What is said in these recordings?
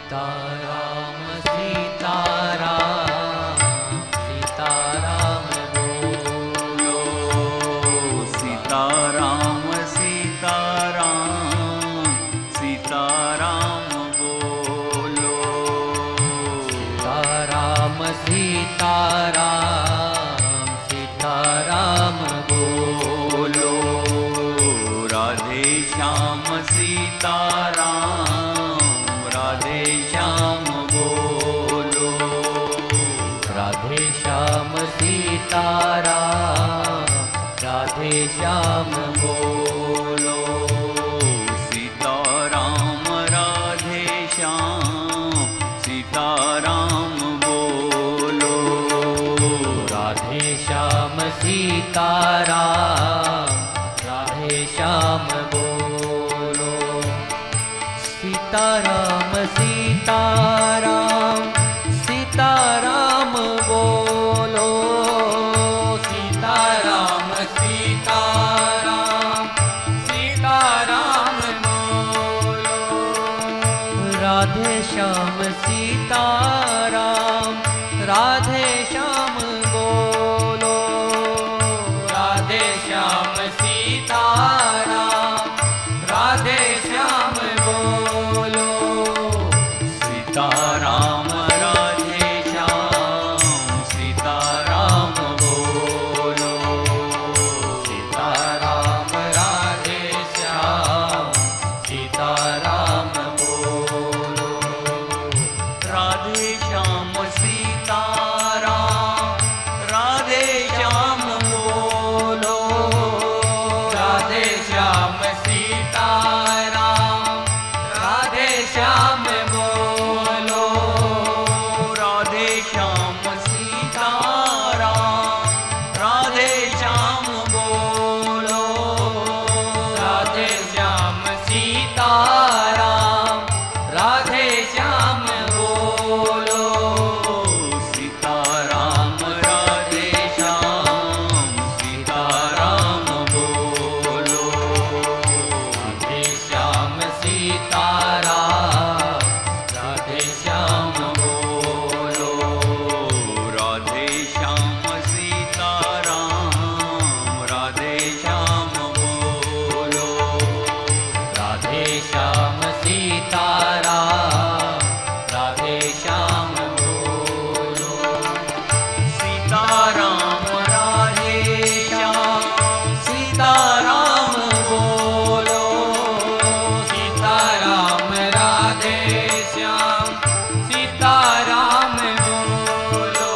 सीताराम सीताराम सीताराम बोलो। सीताराम सीताराम सीताराम बोलो। सीताराम सीताराम सीताराम बोलो। राधे श्याम सीताराम राधे श्याम बोलो। राधे श्याम सीताराम राधे श्याम बोलो। सीताराम राधे श्याम सीताराम बोलो। राधे श्याम सीताराम राधे श्याम बोलो। सीताराम सीताराम सीताराम बोलो। सीताराम सीताराम सीताराम बोलो। राधे श्याम सीताराम राधे श्याम बोलो। राधे श्याम सीताराम राधे श्याम बोलो। सीताराम राधे श्याम सीताराम बोलो। सीताराम राधे श्याम सीताराम बोलो। राधे श्याम सीताराम राधे श्याम बोलो। राधे श्याम सीताराम राधे श्याम बोलो। राधे श्याम सीताराम राधे श्याम बोलो। राधे श्याम सीताराम राधे श्याम बोलो। सीताराम राधे श्याम सीताराम बोलो। राधे श्याम सीताराम राधे श्याम बोलो। राधे श्याम सीताराम राधे श्याम बोलो। राधे श्याम सीताराम राधे श्याम बोलो। सीताराम राधे श्याम सीताराम बोलो। सीताराम राधे श्याम सीताराम बोलो।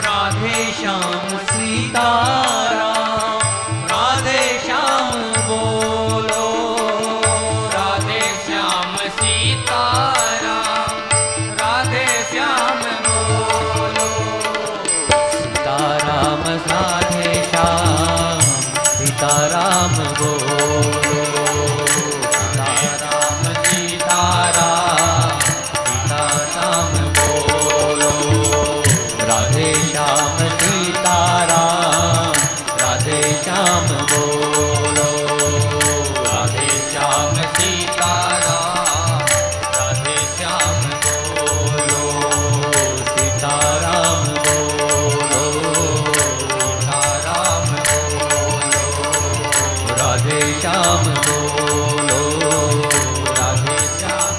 राधे श्याम सीताराम राधे श्याम बोलो। राधे श्याम सीताराम राधे श्याम बोलो। सीताराम राधे श्याम सीताराम बोलो। सीताराम सीताराम सीताराम बोलो। राधे श्याम सीताराम राधे श्याम बोलो। राधे श्याम सीताराम राधे श्याम बोलो। सीताराम बोलो। सीताराम बोलो। राधे श्याम बोलो। राधे श्याम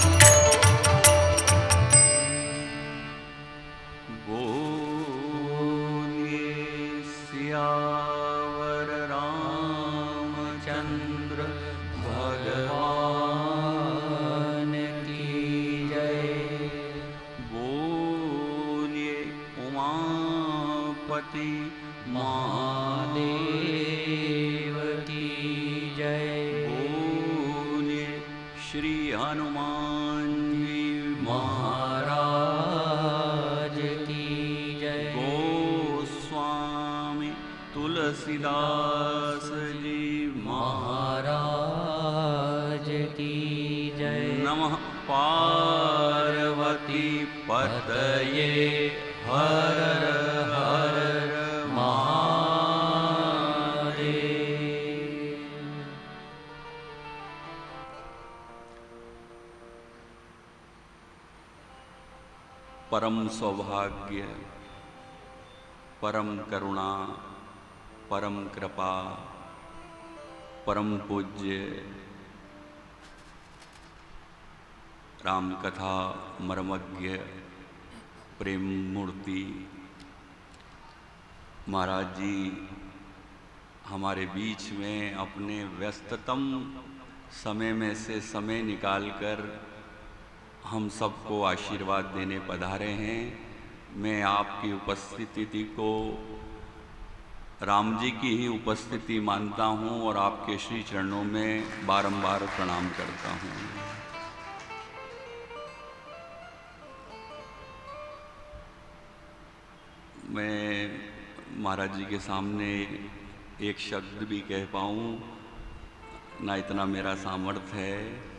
बोलिए सियावर रामचंद्र भगवान की जय। बोलिए उमापति महादेव की जय। बोलिए श्री हनुमान जी महाराज की जय। गोस्वामी तुलसीदास जी महाराज की जय। नमः पार्वती पतये हर हर महादेव। परम सौभाग्य, परम करुणा, परम कृपा, परम पूज्य राम कथा मर्मज्ञ प्रेम मूर्ति महाराज जी हमारे बीच में अपने व्यस्ततम समय में से समय निकालकर हम सबको आशीर्वाद देने पधारे हैं। मैं आपकी उपस्थिति को राम जी की ही उपस्थिति मानता हूँ और आपके श्री चरणों में बारंबार प्रणाम करता हूँ। मैं महाराज जी के सामने एक शब्द भी कह पाऊँ ना इतना मेरा सामर्थ्य है,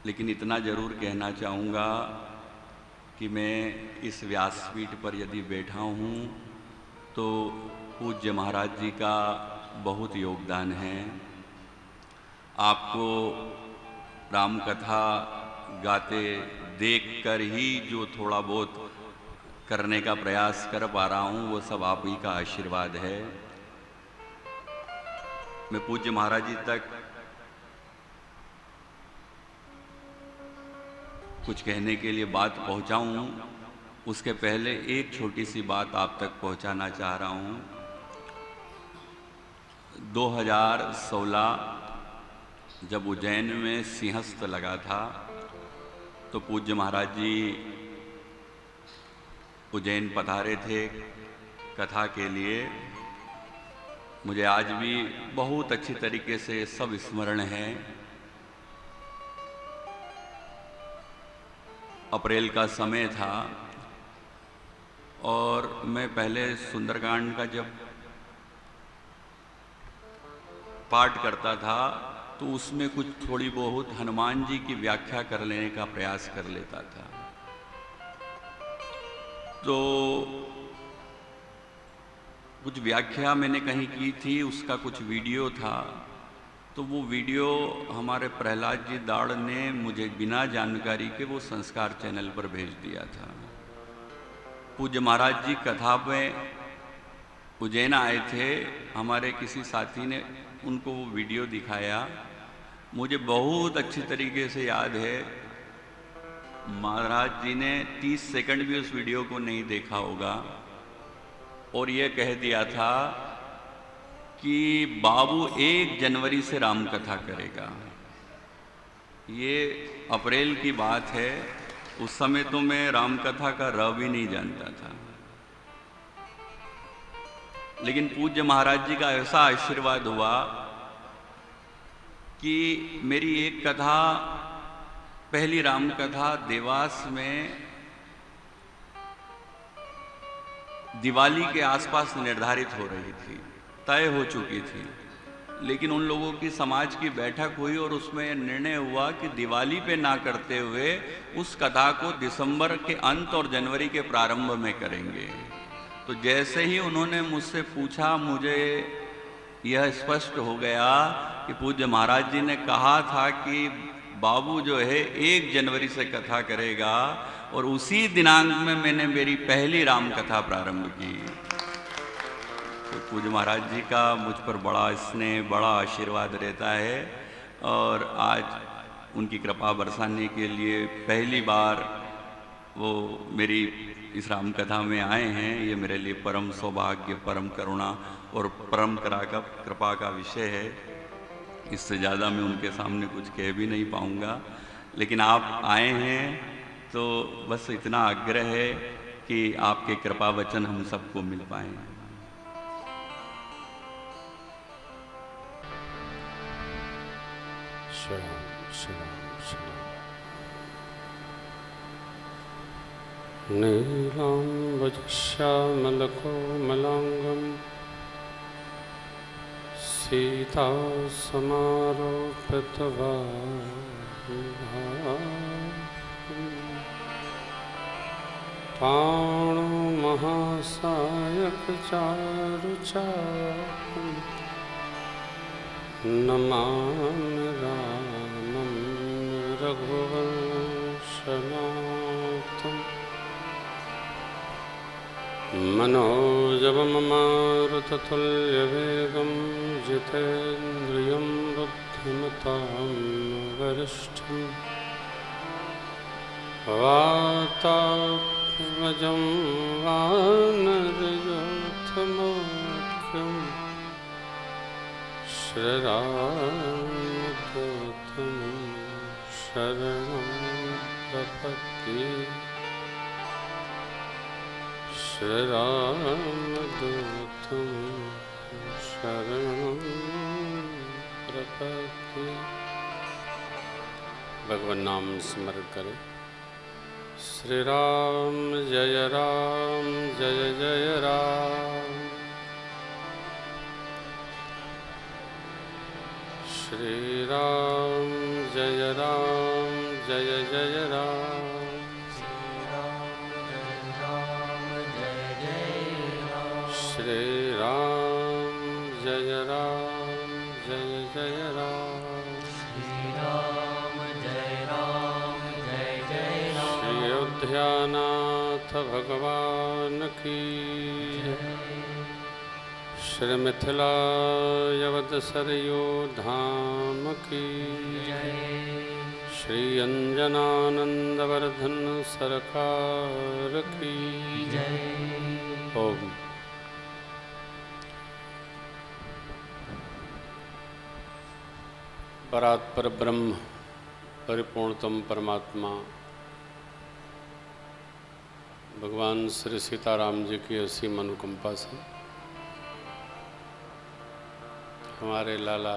लेकिन इतना जरूर कहना चाहूँगा कि मैं इस व्यासपीठ पर यदि बैठा हूँ तो पूज्य महाराज जी का बहुत योगदान है। आपको राम कथा गाते देखकर ही जो थोड़ा बहुत करने का प्रयास कर पा रहा हूँ वो सब आप ही का आशीर्वाद है। मैं पूज्य महाराज जी तक कुछ कहने के लिए बात पहुँचाऊँ उसके पहले एक छोटी सी बात आप तक पहुँचाना चाह रहा हूँ। 2016 जब उज्जैन में सिंहस्थ लगा था तो पूज्य महाराज जी उज्जैन पधारे थे कथा के लिए। मुझे आज भी बहुत अच्छी तरीके से सब स्मरण है। अप्रैल का समय था और मैं पहले सुंदरकांड का जब पाठ करता था तो उसमें कुछ थोड़ी बहुत हनुमान जी की व्याख्या कर लेने का प्रयास कर लेता था। तो कुछ व्याख्या मैंने कहीं की थी, उसका कुछ वीडियो था, तो वो वीडियो हमारे प्रहलाद जी दाड़ ने मुझे बिना जानकारी के वो संस्कार चैनल पर भेज दिया था। पूज्य महाराज जी कथा में उज्जैन आए थे, हमारे किसी साथी ने उनको वो वीडियो दिखाया। मुझे बहुत अच्छी तरीके से याद है महाराज जी ने 30 सेकंड भी उस वीडियो को नहीं देखा होगा और ये कह दिया था कि बाबू 1 जनवरी से राम कथा करेगा। ये अप्रैल की बात है, उस समय तो मैं राम कथा का र भी नहीं जानता था, लेकिन पूज्य महाराज जी का ऐसा आशीर्वाद हुआ कि मेरी एक कथा, पहली राम कथा देवास में दिवाली के आसपास निर्धारित हो रही थी, तय हो चुकी थी, लेकिन उन लोगों की समाज की बैठक हुई और उसमें निर्णय हुआ कि दिवाली पे ना करते हुए उस कथा को दिसंबर के अंत और जनवरी के प्रारंभ में करेंगे। तो जैसे ही उन्होंने मुझसे पूछा, मुझे यह स्पष्ट हो गया कि पूज्य महाराज जी ने कहा था कि बाबू जो है 1 जनवरी से कथा करेगा और उसी दिनांक में मैंने मेरी पहली राम कथा प्रारंभ की। तो पूज्य महाराज जी का मुझ पर बड़ा स्नेह, बड़ा आशीर्वाद रहता है और आज उनकी कृपा बरसाने के लिए पहली बार वो मेरी इस राम कथा में आए हैं। ये मेरे लिए परम सौभाग्य, परम करुणा और परम कृपा का विषय है। इससे ज़्यादा मैं उनके सामने कुछ कह भी नहीं पाऊँगा, लेकिन आप आए हैं तो बस इतना आग्रह है कि आपके कृपा वचन हम सबको मिल पाएँ। शरण शरण शरण। नीलाम्बुजश्यामलकोमलाङ्गं सीता समारोपितवान् पाणो महासायकचारुचापं नमामि रामं रघुवंशनाथं। सनातम् मनोजवं मारुततुल्यवेगं जितेन्द्रियं बुद्धिमतां वरिष्ठं वातात्मजं वानरयोधमुख्यं श्रीरामदूतं शरणं प्रपद्ये श्रीरामदूतं शरणं प्रपद्ये। भगवान नाम स्मरण करें। श्री राम जय जय राम। श्री राम जय जय राम। श्री राम जय जय राम। श्री अयोध्यानाथ भगवान की। श्री मिथिलायवत सरयू धाम की। श्री अंजनानंदवर्धन सरकार की। ओम। परात्पर ब्रह्म परिपूर्णतम परमात्मा भगवान श्री सीताराम जी की असीम अनुकंपा से हमारे लाला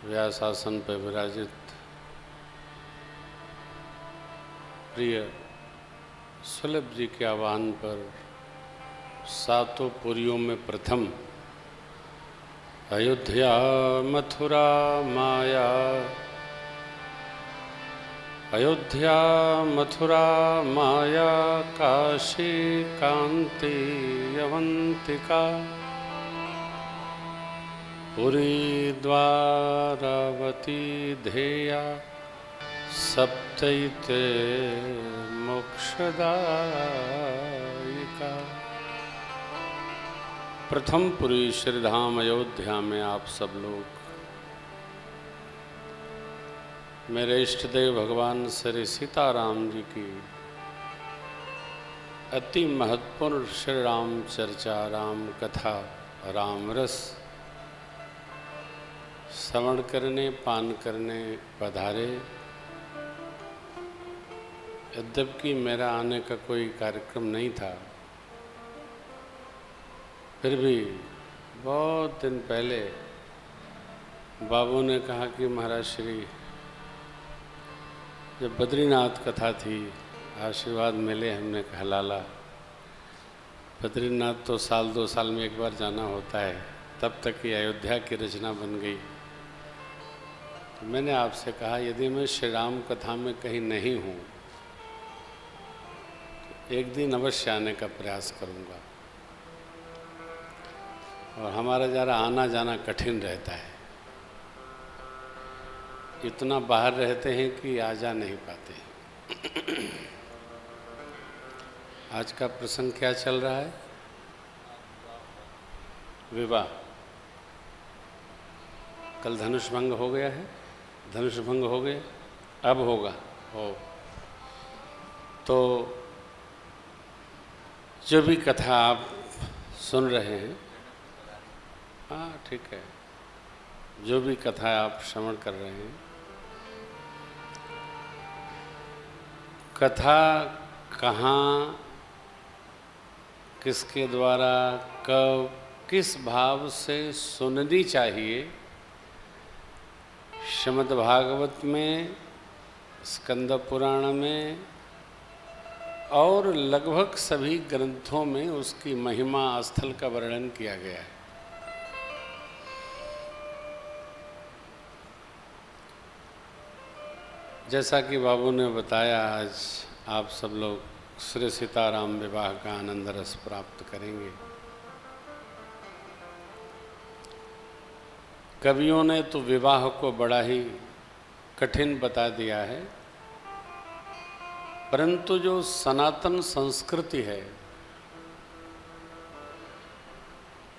व्यासासन पर विराजित प्रिय सुलभ जी के आह्वान पर सातों पुरियों में प्रथम अयोध्या मथुरा माया, अयोध्या मथुरा माया काशी कांति अवंतिका, पुरी द्वारावती ध्येया सप्तैते मोक्षदायिका। प्रथम पुरी श्रीधाम अयोध्या में आप सब लोग मेरे इष्ट देव भगवान श्री सीताराम जी की अति महत्वपूर्ण श्री राम चर्चा, राम कथा, राम रस श्रवण करने, पान करने पधारे। यद्यपि मेरा आने का कोई कार्यक्रम नहीं था, फिर भी बहुत दिन पहले बाबू ने कहा कि महाराज श्री जब बद्रीनाथ कथा थी, आशीर्वाद मिले। हमने कहा लाला बद्रीनाथ तो साल 2 साल में एक बार जाना होता है, तब तक कि अयोध्या की रचना बन गई। तो मैंने आपसे कहा यदि मैं श्री राम कथा में कहीं नहीं हूँ तो एक दिन अवश्य आने का प्रयास करूँगा। और हमारा ज़रा आना जाना कठिन रहता है, इतना बाहर रहते हैं कि आ जा नहीं पाते। आज का प्रसंग क्या चल रहा है? विवाह। कल धनुष भंग हो गया है, धनुष भंग हो गया, अब होगा हो। तो जो भी कथा आप सुन रहे हैं, हाँ ठीक है, जो भी कथा आप श्रवण कर रहे हैं, कथा कहाँ, किसके द्वारा, कब, किस भाव से सुननी चाहिए, श्रीमद् भागवत में, स्कंद पुराण में और लगभग सभी ग्रंथों में उसकी महिमा स्थल का वर्णन किया गया है। जैसा कि बाबू ने बताया, आज आप सब लोग श्री सीताराम विवाह का आनंद रस प्राप्त करेंगे। कवियों ने तो विवाह को बड़ा ही कठिन बता दिया है, परंतु जो सनातन संस्कृति है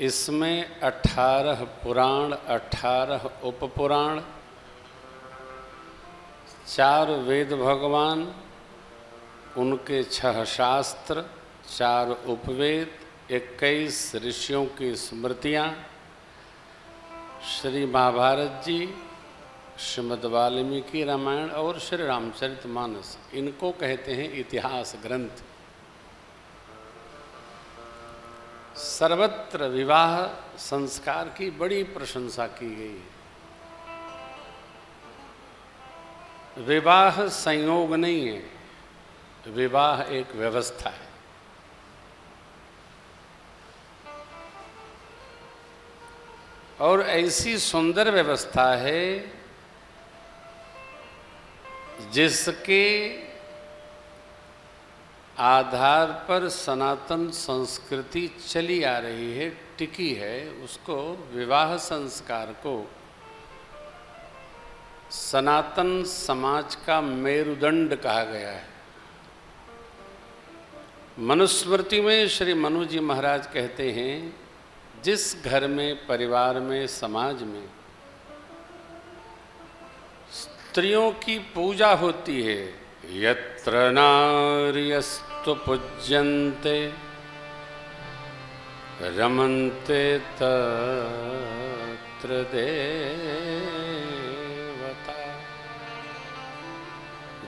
इसमें 18 पुराण, 18 उपपुराण, 4 वेद भगवान, उनके 6 शास्त्र, 4 उपवेद, 21 ऋषियों की स्मृतियाँ, श्री महाभारत जी, श्रीमद् वाल्मीकि रामायण और श्री रामचरितमानस, इनको कहते हैं इतिहास ग्रंथ। सर्वत्र विवाह संस्कार की बड़ी प्रशंसा की गई है। विवाह संयोग नहीं है, विवाह एक व्यवस्था है। और ऐसी सुंदर व्यवस्था है जिसके आधार पर सनातन संस्कृति चली आ रही है, टिकी है। उसको विवाह संस्कार को सनातन समाज का मेरुदंड कहा गया है। मनुस्मृति में श्री मनु जी महाराज कहते हैं, जिस घर में, परिवार में, समाज में स्त्रियों की पूजा होती है, यत्र नार्यस्तु पूज्यन्ते रमन्ते तत्र देवता।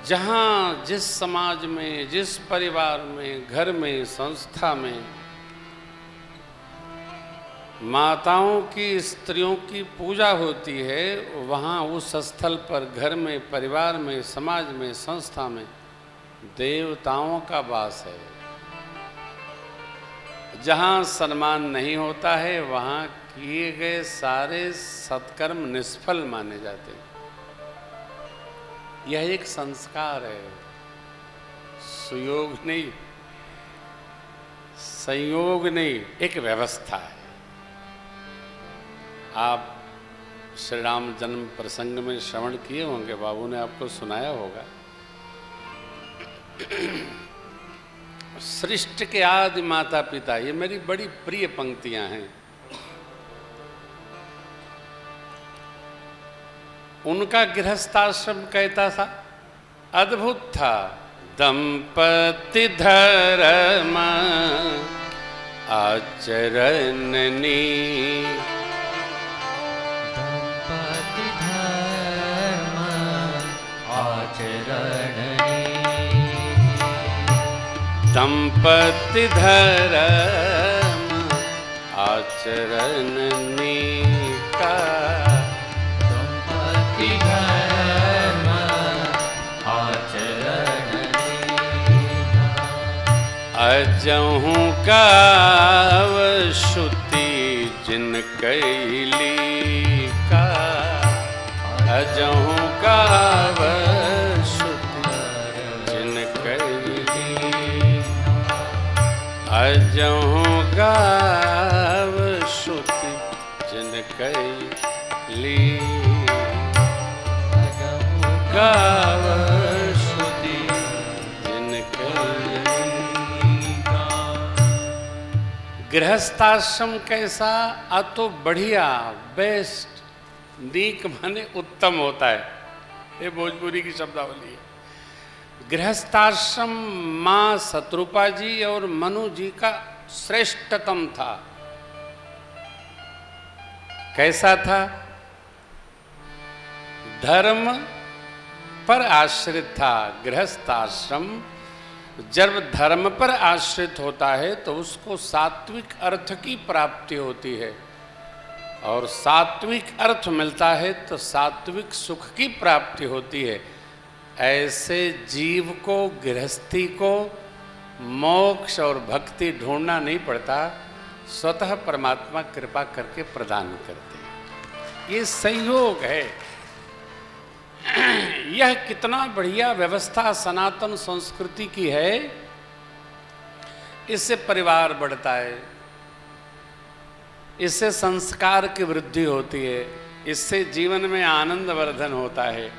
जहाँ जिस समाज में, जिस परिवार में, घर में, संस्था में माताओं की, स्त्रियों की पूजा होती है, वहाँ उस स्थल पर, घर में, परिवार में, समाज में, संस्था में देवताओं का वास है। जहाँ सम्मान नहीं होता है वहाँ किए गए सारे सत्कर्म निष्फल माने जाते हैं। यह एक संस्कार है, सुयोग नहीं, संयोग नहीं, एक व्यवस्था है। आप श्री राम जन्म प्रसंग में श्रवण किए होंगे, बाबू ने आपको सुनाया होगा। सृष्टि के आदि माता पिता, ये मेरी बड़ी प्रिय पंक्तियां हैं। उनका गृहस्थाश्रम कहता था, अद्भुत था। दंपति धर्म आचरणनी, दंपति धर्म आचरणनी का, दंपति धर्म आचरणनी का। अजहूँ गाव श्रुति जिन कैली का, अजहूँ गाव अजहूँ गाव श्रुति जिन कैली, गाव श्रुति जिन कैली। गृहस्थाश्रम कैसा? तो बढ़िया, बेस्ट, नीक माने उत्तम होता है। ये भोजपुरी की शब्दावली है। गृहस्थाश्रम माँ शत्रुपा जी और मनु जी का श्रेष्ठतम था। कैसा था? धर्म पर आश्रित था। गृहस्थाश्रम जब धर्म पर आश्रित होता है तो उसको सात्विक अर्थ की प्राप्ति होती है, और सात्विक अर्थ मिलता है तो सात्विक सुख की प्राप्ति होती है। ऐसे जीव को, गृहस्थी को मोक्ष और भक्ति ढूंढना नहीं पड़ता, स्वतः परमात्मा कृपा करके प्रदान करते हैं। ये संयोग है। यह कितना बढ़िया व्यवस्था सनातन संस्कृति की है। इससे परिवार बढ़ता है, इससे संस्कार की वृद्धि होती है, इससे जीवन में आनंद वर्धन होता है।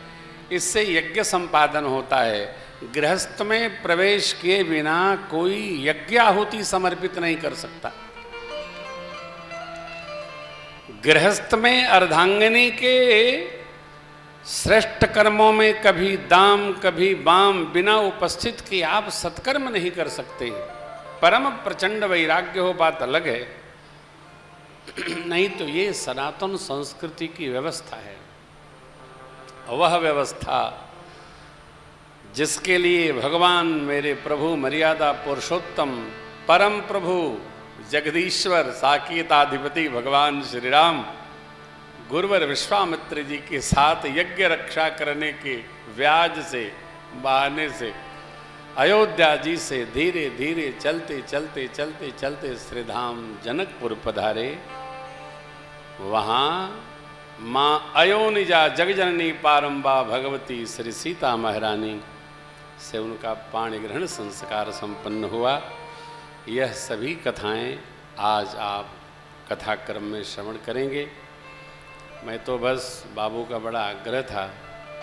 इससे यज्ञ संपादन होता है। गृहस्थ में प्रवेश किए बिना कोई यज्ञ आहुति समर्पित नहीं कर सकता। गृहस्थ में अर्धांगिनी के श्रेष्ठ कर्मों में कभी दाम कभी बाम बिना उपस्थित कि आप सत्कर्म नहीं कर सकते। परम प्रचंड वैराग्य हो बात अलग है, नहीं तो ये सनातन संस्कृति की व्यवस्था है। वह व्यवस्था जिसके लिए भगवान मेरे प्रभु मर्यादा पुरुषोत्तम परम प्रभु जगदीश्वर साकेताधिपति भगवान श्री राम गुरुवर विश्वामित्र जी के साथ यज्ञ रक्षा करने के व्याज से बहाने से अयोध्या जी से धीरे धीरे चलते चलते चलते चलते श्रीधाम जनकपुर पधारे। वहाँ माँ अयोनिजा जगजननी पारंबा भगवती श्री सीता महारानी से उनका पाणी ग्रहण संस्कार संपन्न हुआ। यह सभी कथाएं आज आप कथाक्रम में श्रवण करेंगे। मैं तो बस बाबू का बड़ा आग्रह था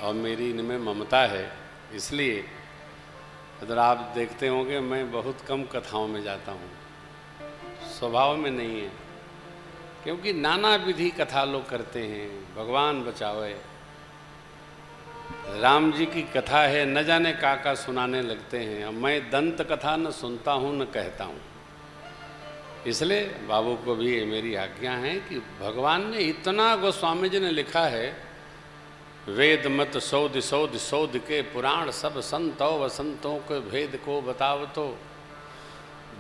और मेरी इनमें ममता है, इसलिए अगर आप देखते होंगे मैं बहुत कम कथाओं में जाता हूँ, स्वभाव में नहीं है, क्योंकि नाना विधि कथा लोग करते हैं। भगवान बचावे, राम जी की कथा है, न जाने का सुनाने लगते हैं। अब मैं दंत कथा न सुनता हूँ न कहता हूँ, इसलिए बाबू को भी ये मेरी आज्ञा है कि भगवान ने इतना, गोस्वामी जी ने लिखा है, वेद मत सौद सौद सौद के पुराण सब संतो वसंतों के भेद को बताव तो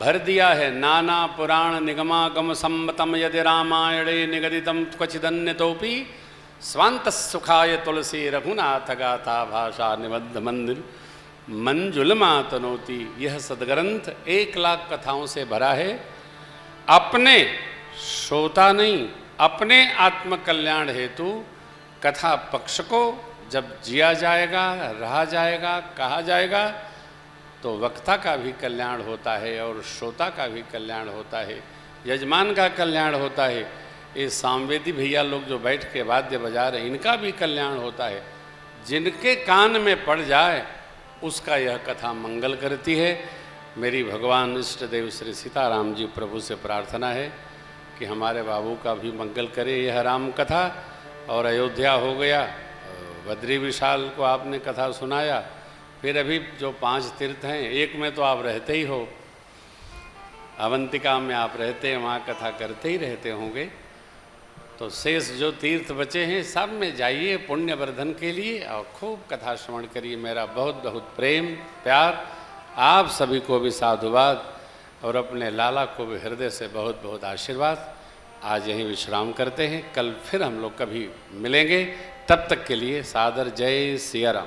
भर दिया है। नाना पुराण निगमागम सम्मतम यदि रामायणे निगदितम क्वचिदन्य तोपि स्वांत सुखाय तुलसी रघुनाथ गाथा भाषा निबद्ध मंदिर मंजुलमा तनोती। यह सदग्रंथ 1,00,000 कथाओं से भरा है। अपने श्रोता नहीं, अपने आत्मकल्याण हेतु कथा पक्ष को जब जिया जाएगा, रहा जाएगा, कहा जाएगा, तो वक्ता का भी कल्याण होता है और श्रोता का भी कल्याण होता है, यजमान का कल्याण होता है। ये सामवेदी भैया लोग जो बैठ के वाद्य बजा रहे, इनका भी कल्याण होता है। जिनके कान में पड़ जाए उसका यह कथा मंगल करती है। मेरी भगवान इष्ट देव श्री सीताराम जी प्रभु से प्रार्थना है कि हमारे बाबू का भी मंगल करे यह राम कथा। और अयोध्या हो गया, बद्री विशाल को आपने कथा सुनाया, फिर अभी जो 5 तीर्थ हैं, एक में तो आप रहते ही हो, अवंतिका में आप रहते हैं, वहाँ कथा करते ही रहते होंगे। तो शेष जो तीर्थ बचे हैं सब में जाइए पुण्यवर्धन के लिए और खूब कथा श्रवण करिए। मेरा बहुत बहुत प्रेम प्यार, आप सभी को भी साधुवाद और अपने लाला को भी हृदय से बहुत बहुत आशीर्वाद। आज यहीं विश्राम करते हैं, कल फिर हम लोग कभी मिलेंगे। तब तक के लिए सादर जय सिया राम।